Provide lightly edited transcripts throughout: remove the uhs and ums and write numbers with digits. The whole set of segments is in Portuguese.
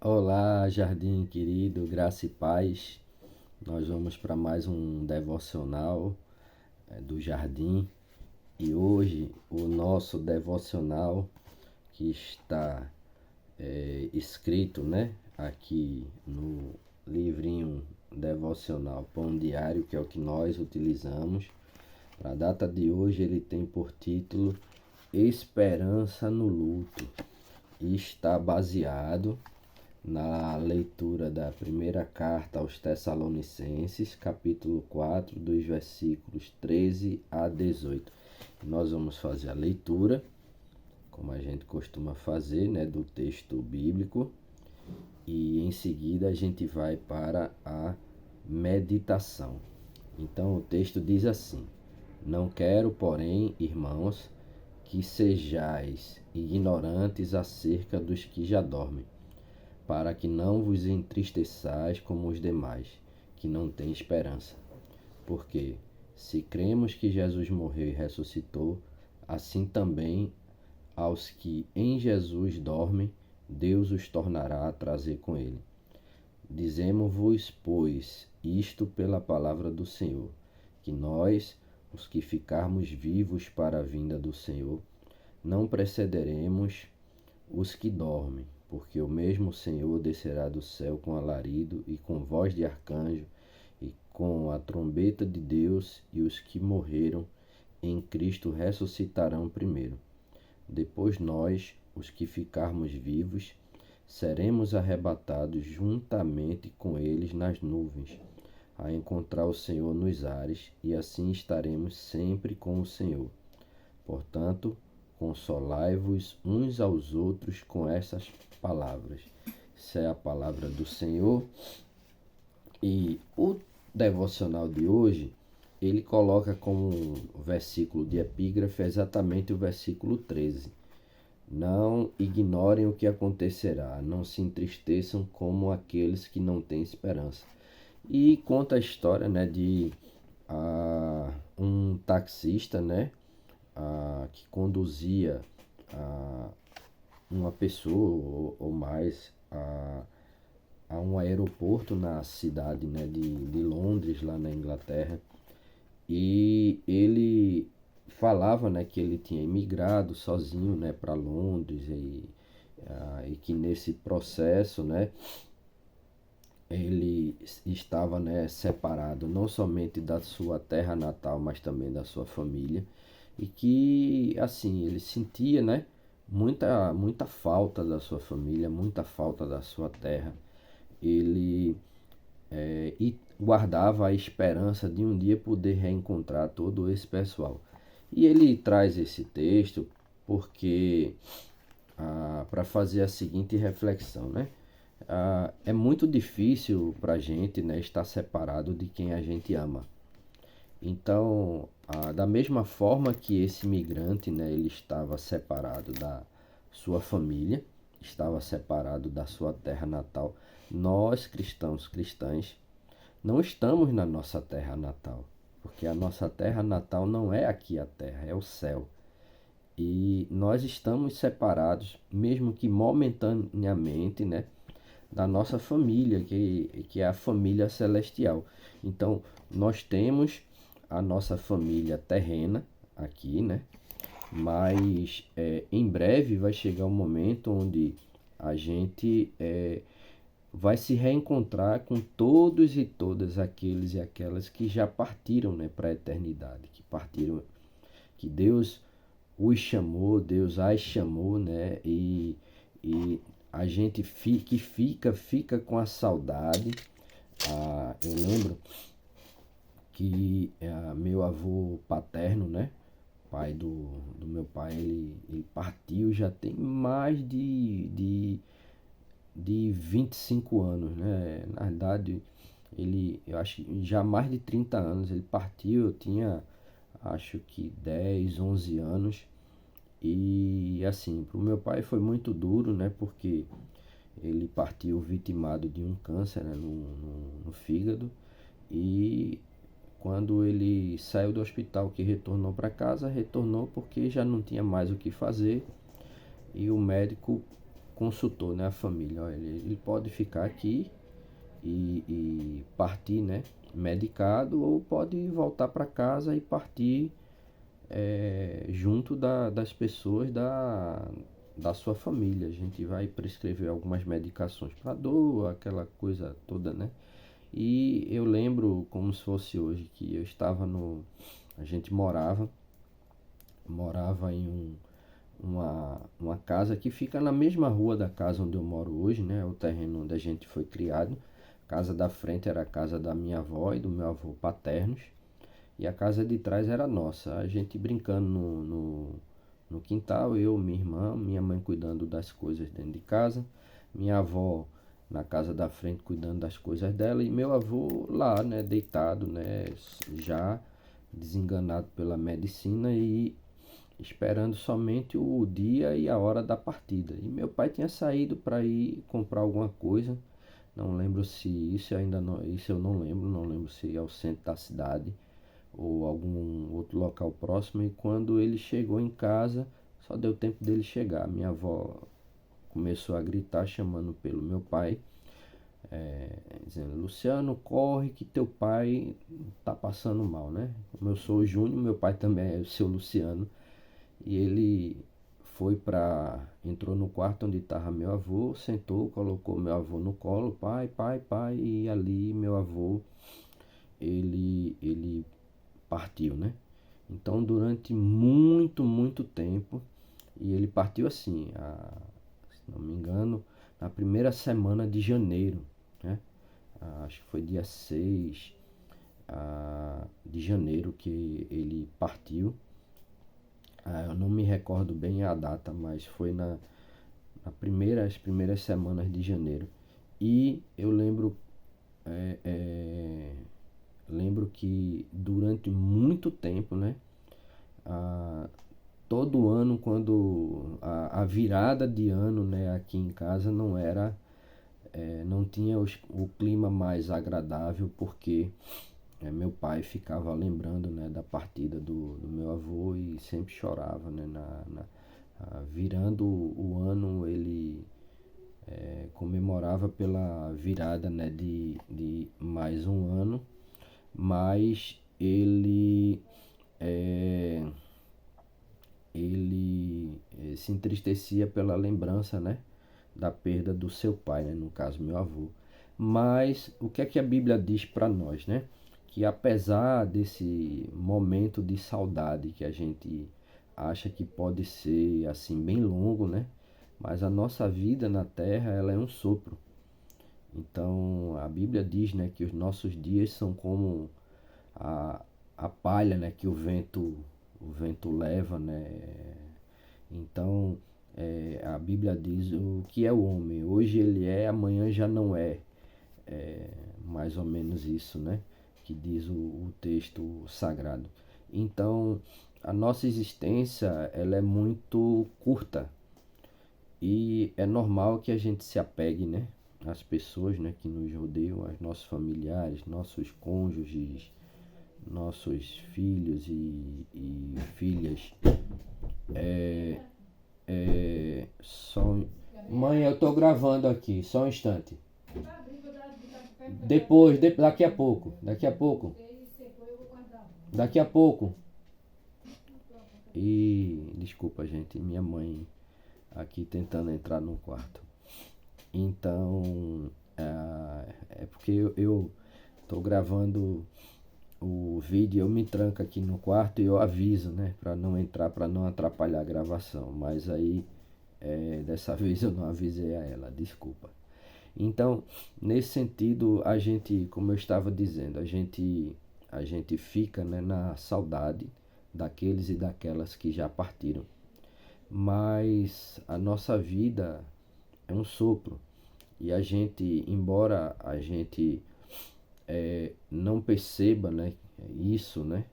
Olá, jardim querido, graça e paz. Nós vamos para mais um devocional do jardim e hoje o nosso devocional que está escrito, aqui no livrinho devocional Pão Diário, que é o que nós utilizamos. Para a data de hoje, ele tem por título Esperança no Luto e está baseado na leitura da primeira carta aos Tessalonicenses, capítulo 4, dos versículos 13 a 18. Nós vamos fazer a leitura, como a gente costuma fazer, do texto bíblico, e em seguida a gente vai para a meditação. Então o texto diz assim: Não quero, porém, irmãos, que sejais ignorantes acerca dos que já dormem, para que não vos entristeçais como os demais, que não têm esperança. Porque, se cremos que Jesus morreu e ressuscitou, assim também aos que em Jesus dormem, Deus os tornará a trazer com ele. Dizemos-vos, pois, isto pela palavra do Senhor, que nós, os que ficarmos vivos para a vinda do Senhor, não precederemos os que dormem, porque o mesmo Senhor descerá do céu com alarido e com voz de arcanjo e com a trombeta de Deus, e os que morreram em Cristo ressuscitarão primeiro. Depois nós, os que ficarmos vivos, seremos arrebatados juntamente com eles nas nuvens, a encontrar o Senhor nos ares, e assim estaremos sempre com o Senhor. Portanto, consolai-vos uns aos outros com essas palavras. Essa é a palavra do Senhor. E o devocional de hoje, ele coloca como versículo de epígrafe exatamente o versículo 13. Não ignorem o que acontecerá, não se entristeçam como aqueles que não têm esperança. E conta a história, de um taxista, que conduzia uma pessoa ou mais a um aeroporto na cidade, de Londres, lá na Inglaterra. E ele falava, que ele tinha imigrado sozinho, para Londres, e que nesse processo, ele estava, separado não somente da sua terra natal, mas também da sua família, e que assim ele sentia, muita falta da sua família, muita falta da sua terra. Ele e guardava a esperança de um dia poder reencontrar todo esse pessoal. E ele traz esse texto porque para fazer a seguinte reflexão, é muito difícil para a gente, estar separado de quem a gente ama. Então, da mesma forma que esse migrante, ele estava separado da sua família, estava separado da sua terra natal, nós cristãs, não estamos na nossa terra natal, porque a nossa terra natal não é aqui a terra, é o céu. E nós estamos separados, mesmo que momentaneamente, da nossa família, que é a família celestial. Então, nós temos a nossa família terrena aqui, mas em breve vai chegar um momento onde a gente vai se reencontrar com todos e todas aqueles e aquelas que já partiram, para a eternidade, que partiram, que Deus os chamou, Deus as chamou, e a gente fica com a saudade. Eu lembro que meu avô paterno, pai do meu pai, ele partiu já tem mais de 25 anos, Na verdade, eu acho que já mais de 30 anos ele partiu. Eu tinha, acho que 10 11 anos. E assim, para o meu pai foi muito duro, porque ele partiu vitimado de um câncer, no fígado. E quando ele saiu do hospital, que retornou para casa, retornou porque já não tinha mais o que fazer. E o médico consultou, né, a família. Olha, ele pode ficar aqui e partir, né, medicado, ou pode voltar para casa e partir junto das pessoas da sua família. A gente vai prescrever algumas medicações para dor, aquela coisa toda, né? E eu lembro como se fosse hoje que eu estava no... A gente morava em uma casa que fica na mesma rua da casa onde eu moro hoje, né? O terreno onde a gente foi criado. A casa da frente era a casa da minha avó e do meu avô paternos. E a casa de trás era nossa. A gente brincando no quintal, eu, minha irmã, minha mãe cuidando das coisas dentro de casa, minha avó na casa da frente cuidando das coisas dela e meu avô lá, né, deitado, né, já desenganado pela medicina e esperando somente o dia e a hora da partida. E meu pai tinha saído para ir comprar alguma coisa. Não lembro se isso ainda não, isso eu não lembro se é o centro da cidade ou algum outro local próximo. E quando ele chegou em casa, só deu tempo dele chegar. Minha avó começou a gritar, chamando pelo meu pai, dizendo: Luciano, corre que teu pai tá passando mal, né? Como eu sou o Júnior, meu pai também é o seu Luciano. E ele entrou no quarto onde estava meu avô, sentou, colocou meu avô no colo, pai, pai, pai, e ali meu avô, ele partiu, né? Então, durante muito tempo, e ele partiu assim, se não me engano, na primeira semana de janeiro, né? Acho que foi dia 6 de janeiro que ele partiu. Eu não me recordo bem a data, mas foi as primeiras semanas de janeiro. E eu é, é, lembro que durante muito tempo, né? Todo ano, quando a virada de ano, né, aqui em casa não tinha o clima mais agradável, porque meu pai ficava lembrando, né, da partida do meu avô e sempre chorava, né, virando o ano ele comemorava pela virada, né, de mais um ano, mas ele se entristecia pela lembrança, né, da perda do seu pai, né, no caso meu avô. Mas o que é que a Bíblia diz para nós, né? Que apesar desse momento de saudade que a gente acha que pode ser assim bem longo, né? Mas a nossa vida na terra, ela é um sopro. Então a Bíblia diz, né, que os nossos dias são como a, a palha, né, que o vento leva, né? Então a Bíblia diz o que é o homem. Hoje ele é, amanhã já não é. Mais ou menos isso, né? Que diz o texto sagrado. Então a nossa existência ela é muito curta e é normal que a gente se apegue, né? Às pessoas, né, que nos rodeiam, aos nossos familiares, nossos cônjuges, nossos filhos e filhas. Só... Mãe, eu tô gravando aqui, só um instante. Daqui a pouco, daqui a pouco. E desculpa, gente, minha mãe aqui tentando entrar no quarto. Então, é porque eu tô gravando o vídeo, eu me tranco aqui no quarto e eu aviso, né, para não entrar, para não atrapalhar a gravação. Mas aí, dessa vez eu não avisei a ela, desculpa. Então, nesse sentido, a gente, como eu estava dizendo, a gente fica, né, na saudade daqueles e daquelas que já partiram. Mas a nossa vida é um sopro. E a gente, embora a gente não perceba, né, isso, né,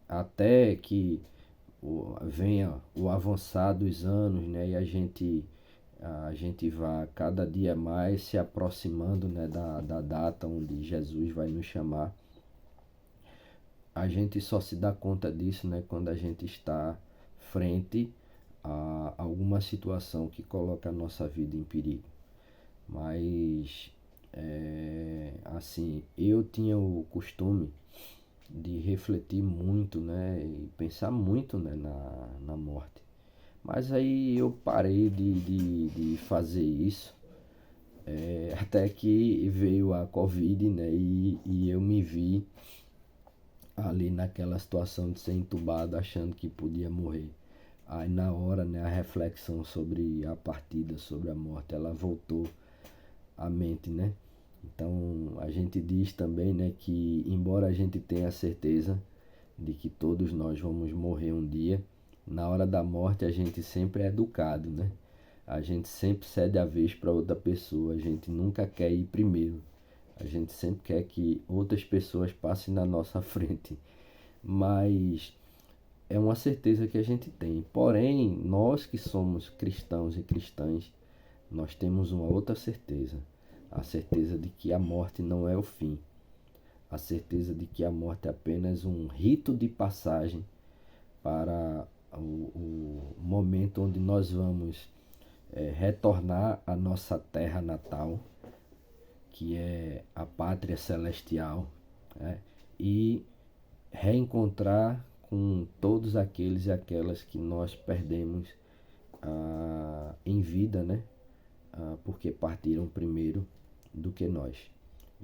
até que venha o avançar dos anos, né, e a gente vai cada dia mais se aproximando, né, da data onde Jesus vai nos chamar. A gente só se dá conta disso, né, quando a gente está frente a alguma situação que coloca a nossa vida em perigo. Mas, assim, eu tinha o costume de refletir muito, né, e pensar muito, né, na morte. Mas aí eu parei de fazer isso, até que veio a Covid, né, e eu me vi ali naquela situação de ser entubado, achando que podia morrer. Aí na hora, né, a reflexão sobre a partida, sobre a morte, ela voltou à mente, né? Então a gente diz também, né, que embora a gente tenha a certeza de que todos nós vamos morrer um dia, na hora da morte a gente sempre é educado, né? A gente sempre cede a vez para outra pessoa, a gente nunca quer ir primeiro. A gente sempre quer que outras pessoas passem na nossa frente. Mas é uma certeza que a gente tem. Porém, nós que somos cristãos e cristãs, nós temos uma outra certeza. A certeza de que a morte não é o fim. A certeza de que a morte é apenas um rito de passagem para o momento onde nós vamos retornar à nossa terra natal, que é a pátria celestial, né? E reencontrar com todos aqueles e aquelas que nós perdemos em vida, né? Porque partiram primeiro do que nós.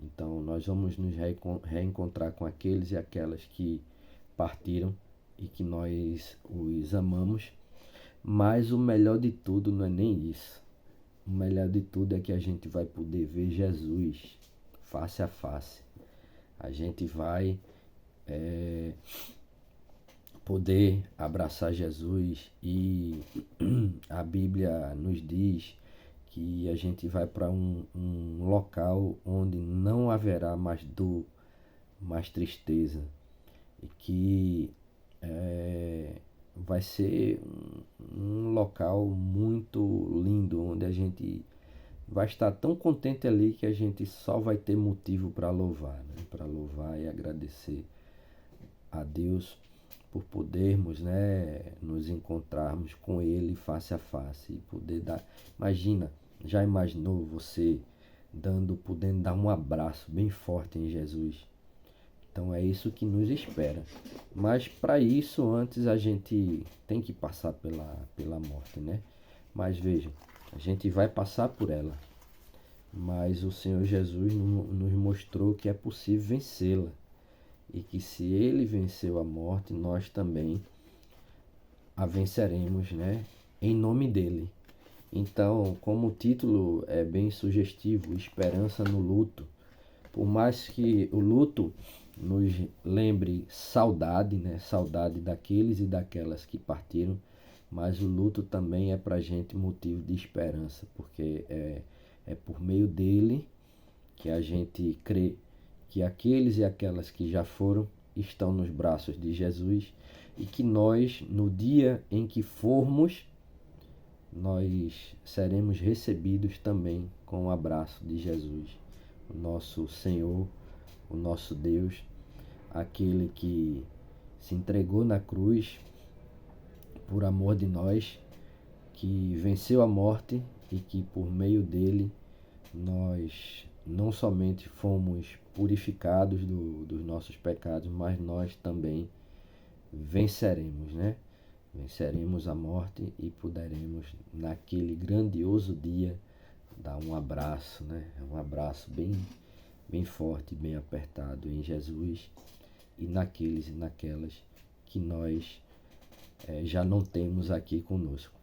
Então nós vamos nos reencontrar com aqueles e aquelas que partiram e que nós os amamos. Mas o melhor de tudo não é nem isso. O melhor de tudo é que a gente vai poder ver Jesus face a face. A gente vai poder abraçar Jesus e a Bíblia nos diz que a gente vai para um local onde não haverá mais dor, mais tristeza e que vai ser um local muito lindo onde a gente vai estar tão contente ali que a gente só vai ter motivo para louvar, né? Para louvar e agradecer a Deus por podermos, né, nos encontrarmos com Ele face a face e poder dar. Imagina, já imaginou você podendo dar um abraço bem forte em Jesus? Então é isso que nos espera. Mas para isso, antes a gente tem que passar pela morte, né? Mas veja, a gente vai passar por ela. Mas o Senhor Jesus nos mostrou que é possível vencê-la. E que se ele venceu a morte, nós também a venceremos, né? Em nome dele. Então, como o título é bem sugestivo, Esperança no Luto, por mais que o luto nos lembre saudade, né? Saudade daqueles e daquelas que partiram, mas o luto também é para a gente motivo de esperança, porque é por meio dele que a gente crê que aqueles e aquelas que já foram estão nos braços de Jesus e que nós, no dia em que formos, nós seremos recebidos também com o abraço de Jesus, o nosso Senhor, o nosso Deus, aquele que se entregou na cruz por amor de nós, que venceu a morte e que por meio dele nós não somente fomos purificados dos nossos pecados, mas nós também venceremos, né? Venceremos a morte e poderemos, naquele grandioso dia, dar um abraço, né? Um abraço bem forte, bem apertado em Jesus e naqueles e naquelas que nós já não temos aqui conosco.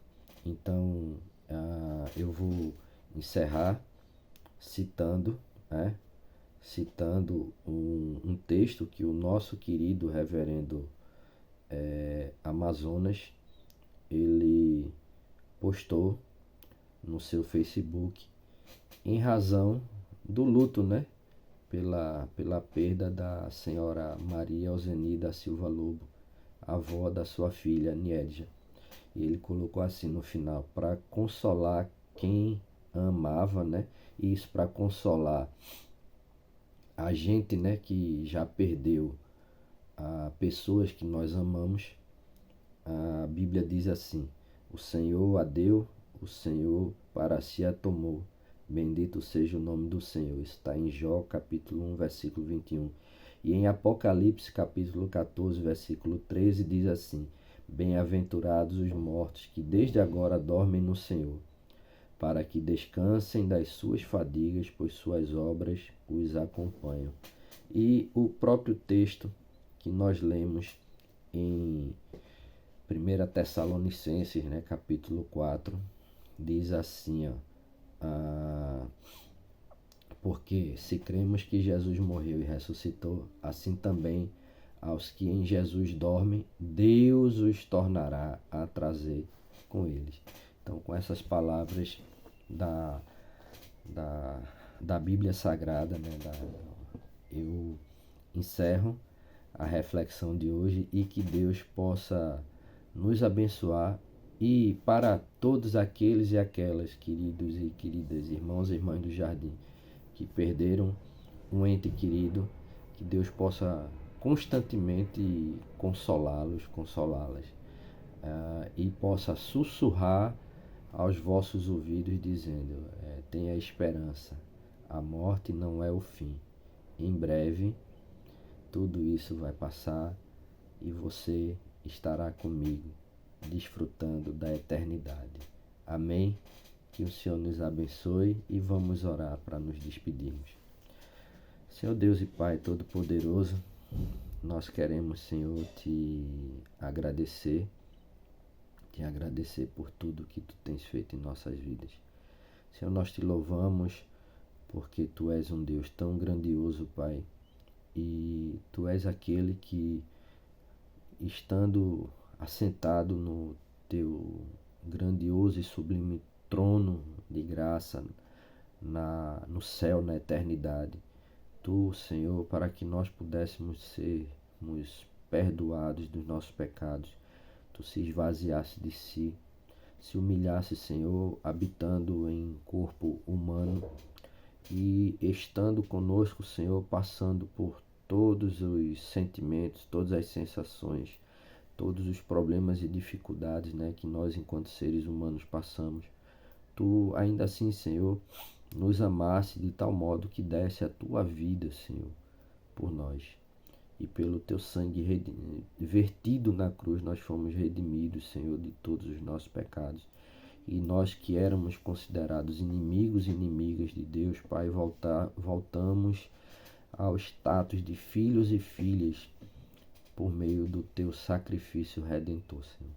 Então, eu vou encerrar citando, né? Citando um texto que o nosso querido reverendo Amazonas, ele postou no seu Facebook em razão do luto, né? Pela perda da senhora Maria Euseni da Silva Lobo, avó da sua filha Niedja. E ele colocou assim no final, para consolar quem amava, né? E isso para consolar a gente, né, que já perdeu pessoas que nós amamos. A Bíblia diz assim: O Senhor a deu, o Senhor para si a tomou. Bendito seja o nome do Senhor. Está em Jó, capítulo 1, versículo 21. E em Apocalipse, capítulo 14, versículo 13, diz assim: Bem-aventurados os mortos que desde agora dormem no Senhor, para que descansem das suas fadigas, pois suas obras os acompanham. E o próprio texto que nós lemos em 1 Tessalonicenses, capítulo 4, diz assim, porque se cremos que Jesus morreu e ressuscitou, assim também aos que em Jesus dormem, Deus os tornará a trazer com eles. Então, com essas palavras da, da, da Bíblia Sagrada, eu encerro a reflexão de hoje e que Deus possa nos abençoar. E para todos aqueles e aquelas, queridos e queridas irmãos e irmãs do Jardim, que perderam um ente querido, que Deus possa constantemente consolá-los, consolá-las, e possa sussurrar aos vossos ouvidos dizendo, tenha esperança, a morte não é o fim. Em breve tudo isso vai passar e você estará comigo, desfrutando da eternidade. Amém? Que o Senhor nos abençoe e vamos orar para nos despedirmos. Senhor Deus e Pai Todo-Poderoso, nós queremos, Senhor, te agradecer por tudo que Tu tens feito em nossas vidas. Senhor, nós te louvamos porque Tu és um Deus tão grandioso, Pai, e Tu és aquele que, estando assentado no Teu grandioso e sublime trono de graça no céu, na eternidade, Tu, Senhor, para que nós pudéssemos sermos perdoados dos nossos pecados, Tu se esvaziasse de si, se humilhasse, Senhor, habitando em corpo humano e estando conosco, Senhor, passando por todos os sentimentos, todas as sensações, todos os problemas e dificuldades, que nós, enquanto seres humanos, passamos. Tu, ainda assim, Senhor, nos amaste de tal modo que desse a Tua vida, Senhor, por nós. E pelo Teu sangue vertido na cruz, nós fomos redimidos, Senhor, de todos os nossos pecados. E nós que éramos considerados inimigos e inimigas de Deus, Pai, voltamos ao status de filhos e filhas por meio do Teu sacrifício redentor, Senhor.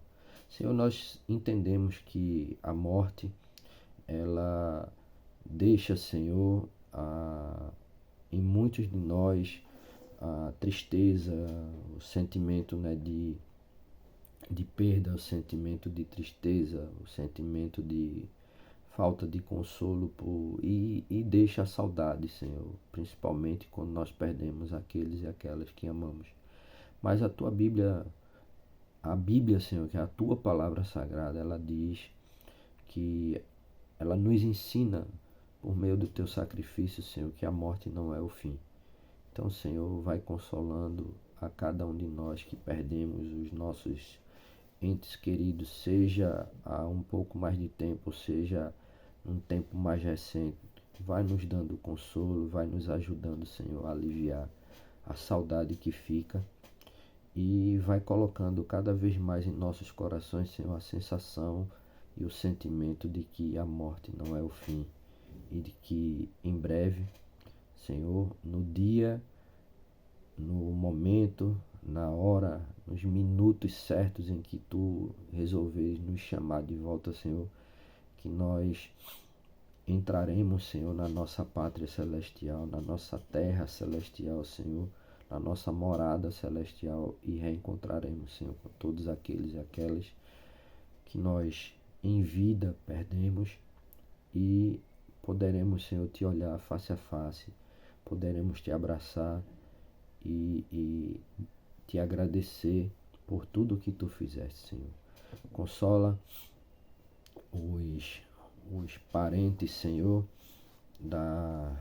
Senhor, nós entendemos que a morte, ela deixa, Senhor, em muitos de nós a tristeza, o sentimento de perda, o sentimento de tristeza, o sentimento de falta de consolo e deixa a saudade, Senhor, principalmente quando nós perdemos aqueles e aquelas que amamos. Mas a Bíblia, Senhor, que é a Tua palavra sagrada, ela diz que ela nos ensina por meio do Teu sacrifício, Senhor, que a morte não é o fim. Então, Senhor, vai consolando a cada um de nós que perdemos os nossos entes queridos, seja há um pouco mais de tempo, seja um tempo mais recente. Vai nos dando consolo, vai nos ajudando, Senhor, a aliviar a saudade que fica e vai colocando cada vez mais em nossos corações, Senhor, a sensação e o sentimento de que a morte não é o fim e de que em breve, Senhor, no dia, no momento, na hora, nos minutos certos em que Tu resolveres nos chamar de volta, Senhor, que nós entraremos, Senhor, na nossa pátria celestial, na nossa terra celestial, Senhor, na nossa morada celestial e reencontraremos, Senhor, com todos aqueles e aquelas que nós em vida perdemos e poderemos, Senhor, Te olhar face a face, poderemos Te abraçar e Te agradecer por tudo que Tu fizeste, Senhor. Consola os parentes, Senhor, da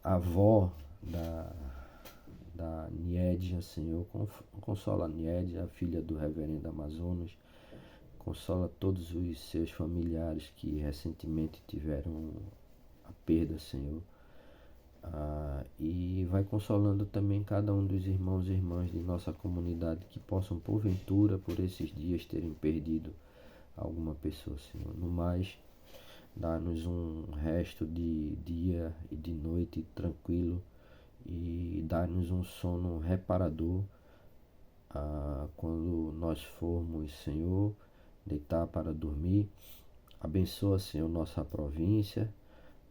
avó da Niédia, Senhor. Consola a Niédia, a filha do reverendo Amazonas. Consola todos os seus familiares que recentemente tiveram a perda, Senhor. E vai consolando também cada um dos irmãos e irmãs de nossa comunidade que possam, porventura, por esses dias terem perdido alguma pessoa, Senhor. No mais, dá-nos um resto de dia e de noite tranquilo e dá-nos um sono reparador quando nós formos, Senhor, deitar para dormir. Abençoa, Senhor, nossa província,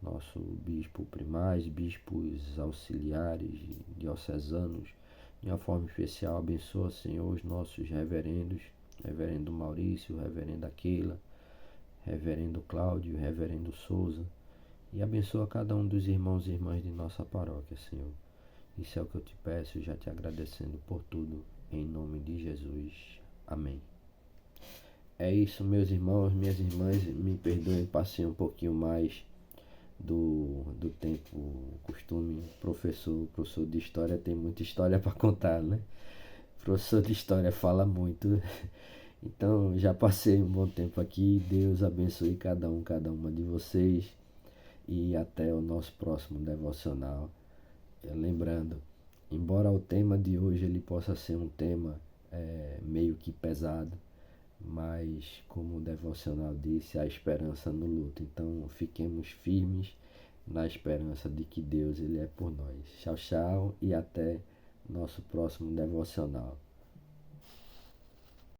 nosso bispo primaz, bispos auxiliares, diocesanos. De uma forma especial, abençoa, Senhor, os nossos reverendos, reverendo Maurício, reverenda Keila, reverendo Cláudio, reverendo Souza. E abençoa cada um dos irmãos e irmãs de nossa paróquia, Senhor. Isso é o que eu te peço, já te agradecendo por tudo, em nome de Jesus. Amém. É isso, meus irmãos, minhas irmãs, me perdoem, passei um pouquinho mais do tempo costume. Professor de história tem muita história para contar, né? Professor de história fala muito. Então, já passei um bom tempo aqui. Deus abençoe cada uma de vocês. E até o nosso próximo devocional. Lembrando, embora o tema de hoje ele possa ser um tema meio que pesado, mas como o devocional disse, há esperança no luto. Então fiquemos firmes na esperança de que Deus ele é por nós. Tchau, tchau e até nosso próximo devocional.